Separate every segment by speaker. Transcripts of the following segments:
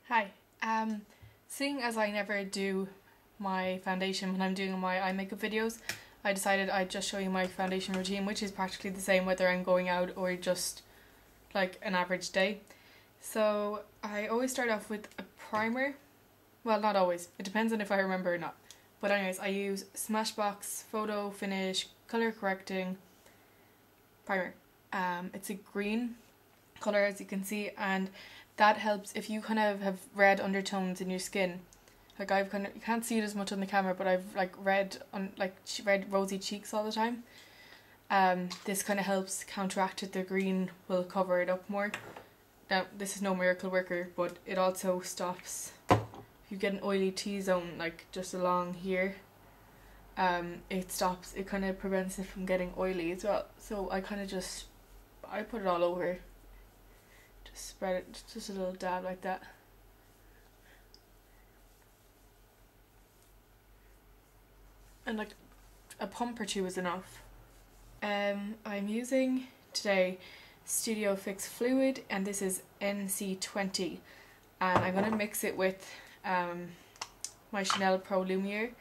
Speaker 1: Hi. Seeing as I never do my foundation when I'm doing my eye makeup videos, I decided I'd just show you my foundation routine, which is practically the same whether I'm going out or just like an average day. So I always start off with a primer. Well, not always. It depends on if I remember or not. But anyways, I use Smashbox Photo Finish Color Correcting Primer. It's a green colour, as you can see, and that helps if you kind of have red undertones in your skin. Like I've kind of, you can't see it as much on the camera, but I've like red rosy cheeks all the time. This kind of helps counteract it. The green will cover it up more. Now this is no miracle worker, but it also stops if you get an oily T-zone like just along here. It kind of prevents it from getting oily as well. So I kind of I put it all over. Just spread it, just a little dab like that. And like a pump or two is enough. I'm using today Studio Fix Fluid, and this is NC20, and I'm going to mix it with my Chanel Pro Lumiere,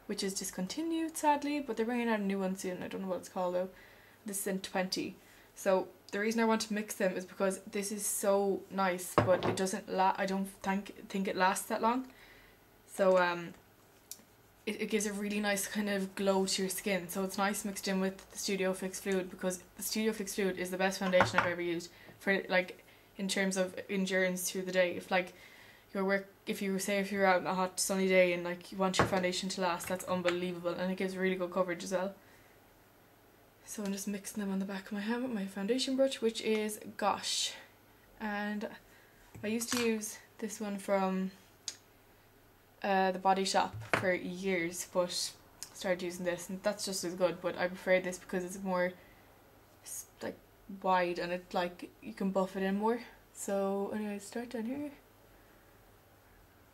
Speaker 1: which is discontinued sadly, but they're bringing out a new one soon. I don't know what it's called though. This is in 20. So the reason I want to mix them is because this is so nice, but it doesn't I don't think it lasts that long. So it gives a really nice kind of glow to your skin. So it's nice mixed in with the Studio Fix Fluid, because the Studio Fix Fluid is the best foundation I've ever used for like in terms of endurance through the day. If you're out on a hot sunny day and like you want your foundation to last, that's unbelievable, and it gives really good coverage as well. So I'm just mixing them on the back of my hand with my foundation brush, which is Gosh, and I used to use this one from the Body Shop for years, but started using this, and that's just as good, but I prefer this because it's more like wide and it like you can buff it in more. So anyway, start down here.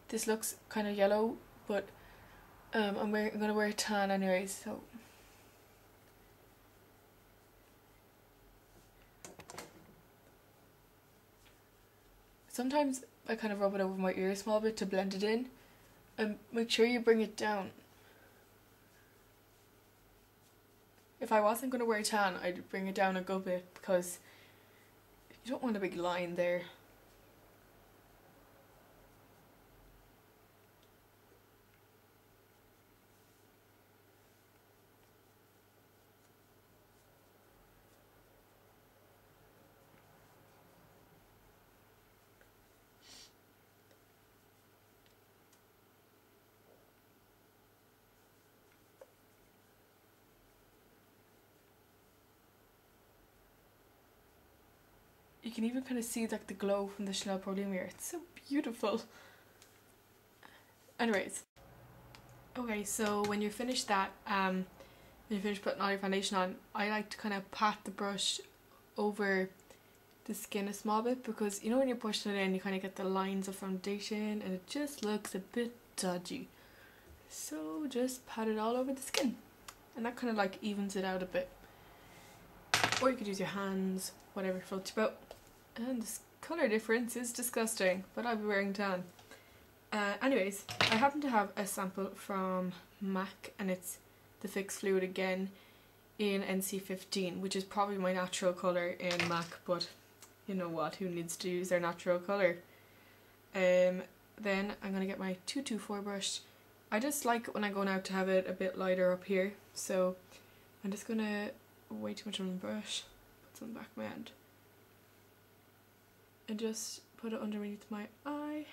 Speaker 1: This looks kind of yellow, but I'm gonna wear a tan anyways, so sometimes I kind of rub it over my ear a small bit to blend it in, and make sure you bring it down. If I wasn't going to wear a tan, I'd bring it down a good bit, because you don't want a big line there. You can even kind of see like the glow from the Chanel Pro Lumiere. It's so beautiful. Anyways, okay, so when you finish that, when you finish putting all your foundation on, I like to kind of pat the brush over the skin a small bit, because you know when you're pushing it in, you kind of get the lines of foundation and it just looks a bit dodgy. So just pat it all over the skin, and that kind of like evens it out a bit. Or you could use your hands, whatever floats your boat. And this colour difference is disgusting, but I'll be wearing tan. Anyways, I happen to have a sample from MAC, and it's the Fix Fluid again in NC15, which is probably my natural colour in MAC, but you know what, who needs to use their natural colour? Then I'm going to get my 224 brush. I just like when I'm going out to have it a bit lighter up here, so I'm just going to, way too much on the brush, put some on the back of my hand, and just put it underneath my eye.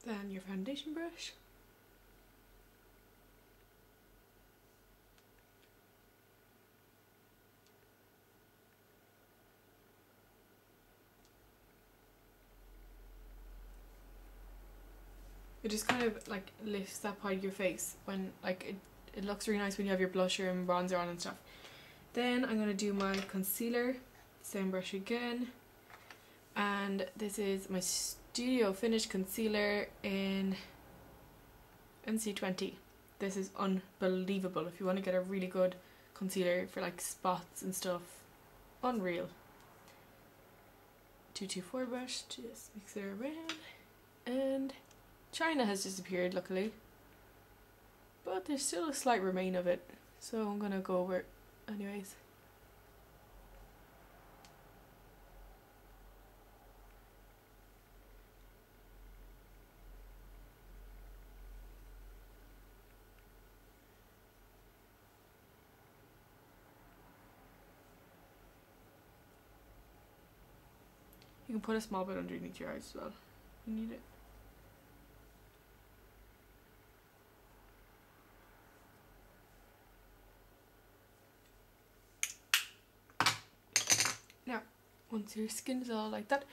Speaker 1: Then your foundation brush. It just kind of like lifts that part of your face when like it looks really nice when you have your blusher and bronzer on and stuff. Then I'm going to do my concealer, same brush again, and this is my Studio Finish Concealer in NC20. This is unbelievable if you want to get a really good concealer for like spots and stuff. Unreal. 224 brush, just mix it around, and China has disappeared luckily, but there's still a slight remain of it, so I'm gonna go over it anyways. You can put a small bit underneath your eyes as well. You need it. Now, once your skin is all like that,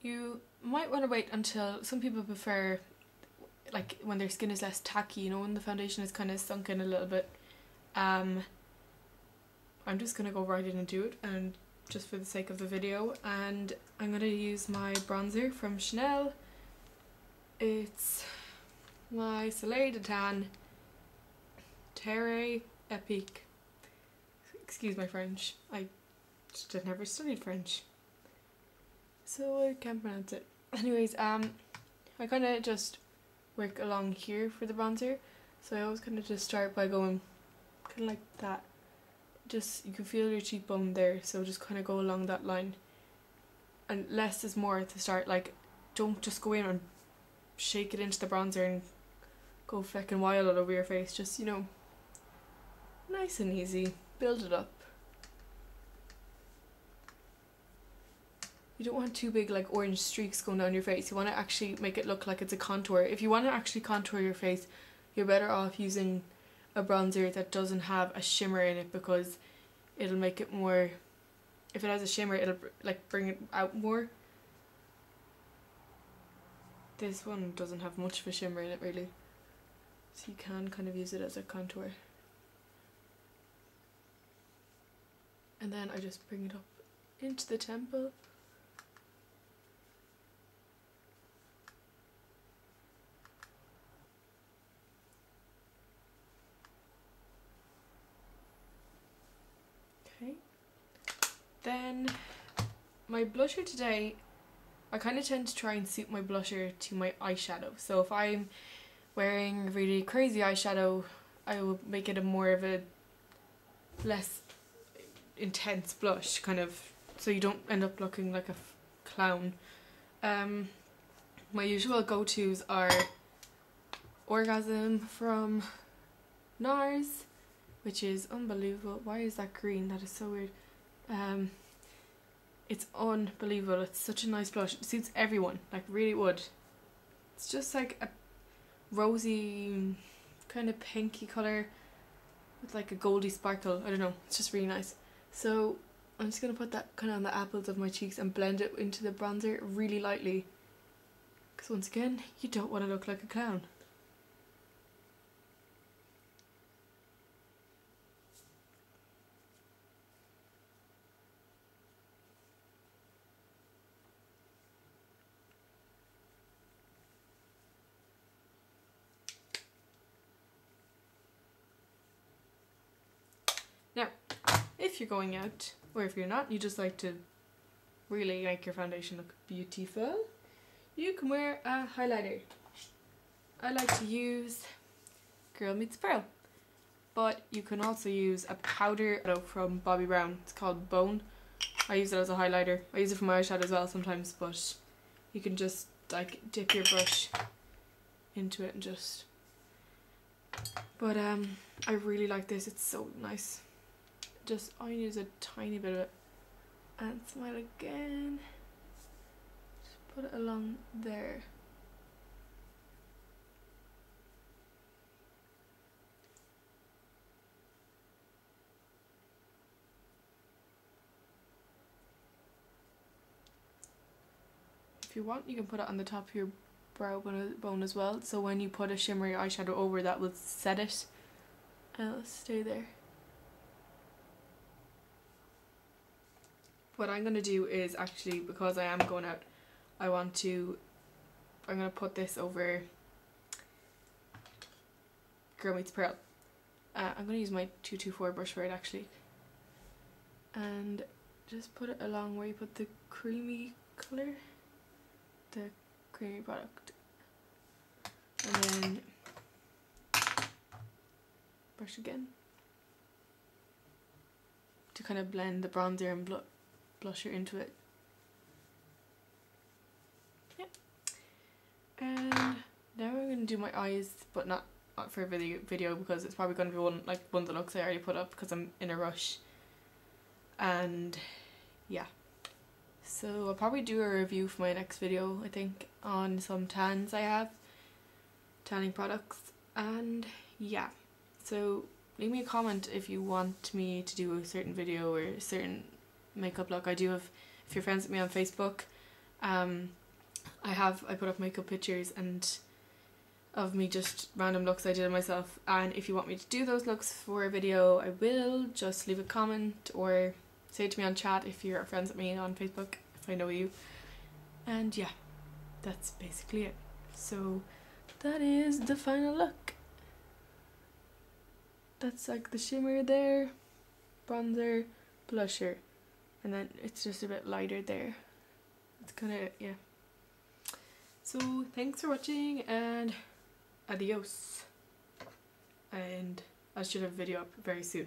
Speaker 1: you might want to wait until, some people prefer like when their skin is less tacky, you know, when the foundation is kind of sunk in a little bit. I'm just going to go right in and do it, and just for the sake of the video, and I'm going to use my bronzer from Chanel. It's my Soleil de Tan Terre Epice. Excuse my French, I just had never studied French, so I can't pronounce it. Anyways, I kind of just work along here for the bronzer, so I always kind of just start by going kind of like that. Just, you can feel your cheekbone there, so just kind of go along that line, and less is more at the start. Like, don't just go in and shake it into the bronzer and go feckin' wild all over your face. Just, you know, nice and easy, build it up. You don't want too big like orange streaks going down your face. You want to actually make it look like it's a contour. If you want to actually contour your face, you're better off using a bronzer that doesn't have a shimmer in it, because it'll make it more, if it has a shimmer, it'll like bring it out more. This one doesn't have much of a shimmer in it really, so you can kind of use it as a contour. And then I just bring it up into the temple. Then my blusher today, I kind of tend to try and suit my blusher to my eyeshadow. So if I'm wearing really crazy eyeshadow, I will make it a more of a less intense blush, kind of, so you don't end up looking like a clown. My usual go-tos are Orgasm from Nars, which is unbelievable. Why is that green? That is so weird. It's unbelievable. It's such a nice blush. It suits everyone, like really would. It's just like a rosy kind of pinky colour with like a goldy sparkle. I don't know, it's just really nice. So I'm just going to put that kind of on the apples of my cheeks and blend it into the bronzer really lightly, because once again, you don't want to look like a clown. Now, if you're going out, or if you're not, you just like to really make your foundation look beautiful, you can wear a highlighter. I like to use Girl Meets Pearl, but you can also use a powder from Bobbi Brown. It's called Bone. I use it as a highlighter. I use it for my eyeshadow as well sometimes, but you can just like dip your brush into it and just... But I really like this. It's so nice. Just, I use a tiny bit of it and smile again. Just put it along there. If you want, you can put it on the top of your brow bone as well, so when you put a shimmery eyeshadow over, that will set it and it'll stay there. what I'm going to do is actually, because I am going out, I'm going to put this over Girl Meets Pearl. I'm going to use my 224 brush for it actually. And just put it along where you put the creamy colour, the creamy product. And then brush again to kind of blend the bronzer and blusher into it. Yeah. And now I'm going to do my eyes, but not for a video because it's probably going to be one of the looks I already put up because I'm in a rush. And yeah, so I'll probably do a review for my next video, I think, on some tans I have, tanning products. And yeah, so leave me a comment if you want me to do a certain video or a certain makeup look. I do have, if you're friends with me on Facebook, I put up makeup pictures and of me just random looks I did on myself, and if you want me to do those looks for a video I will. Just leave a comment or say it to me on chat if you're friends with me on Facebook, if I know you. And yeah, that's basically it. So that is the final look. That's like the shimmer there, bronzer, blusher, and then it's just a bit lighter there. It's kind of, yeah. So thanks for watching and adios. And I should have a video up very soon.